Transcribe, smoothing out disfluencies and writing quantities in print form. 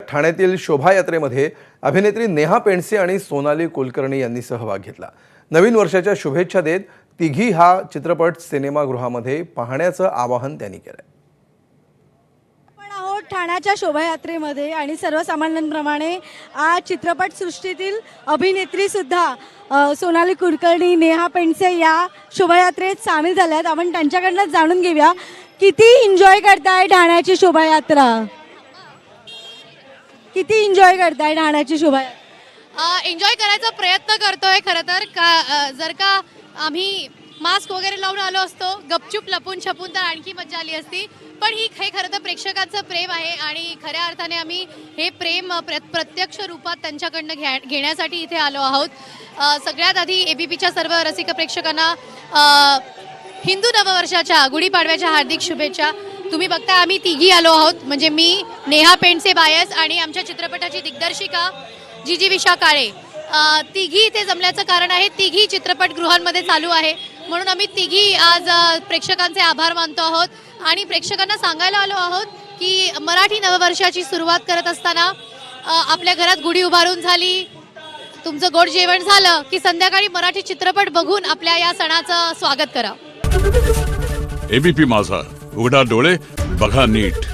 ठाण्यातील शोभायात्रेमध्ये अभिनेत्री नेहा पेंडसे आणि सोनाली कुलकर्णी यांनी सहभाग घेतला। नवीन वर्षाच्या शुभेच्छा देत तिघी हा चित्रपट सिनेमागृहामध्ये पाहण्याचं आवाहन त्यांनी केलं। आपण आहोत ठाण्याच्या शोभायात्रेमध्ये आणि सर्वसामान्यांप्रमाणे आज चित्रपटसृष्टीतील अभिनेत्री सुद्धा सोनाली कुलकर्णी, नेहा पेंडसे या शोभायात्रेत सामील झाल्यात। आपण त्यांच्याकडनं जाणून घेऊया किती एन्जॉय करताय ठाण्याची शोभायात्रा, किती एन्जॉय करताय ठाण्याची शोभायात्रा। एन्जॉय करायचा प्रयत्न करतोय खरं तर जर का आम्ही मास्क वगैरे लावून आलो असतो गपचूप लपून छपून तर आणखी मजा आली असती, पण हे खरं तर प्रेक्षकांचं प्रेम आहे आणि खऱ्या अर्थाने आम्ही हे प्रेम प्रत्यक्ष रूपात त्यांच्याकडनं घेण्यासाठी इथे आलो आहोत। सगळ्यात आधी एबीपीच्या सर्व रसिक प्रेक्षकांना हिंदू नववर्षाच्या गुढीपाडव्याच्या हार्दिक शुभेच्छा। तुम्ही बघता आम्ही तिघी आलो आहोत, म्हणजे मी, नेहा पेंडसे बायस आणि आमच्या चित्रपटाची दिग्दर्शिका जीजी विशा काळे। तिघी इथे जमल्याचं कारण आहे तिघी चित्रपटगृहांमध्ये चालू आहे, म्हणून आम्ही तिघी आज प्रेक्षकांचे आभार मानतो आहोत आणि प्रेक्षकांना सांगायला आलो आहोत की मराठी नववर्षाची सुरुवात करत असताना आपल्या घरात गुढी उभारून झाली, तुमचं गोड जेवण झालं की संध्याकाळी मराठी चित्रपट बघून आपल्या या सणाचं स्वागत करा। एबीपी माझा, उघडा डोळे बघा नीट।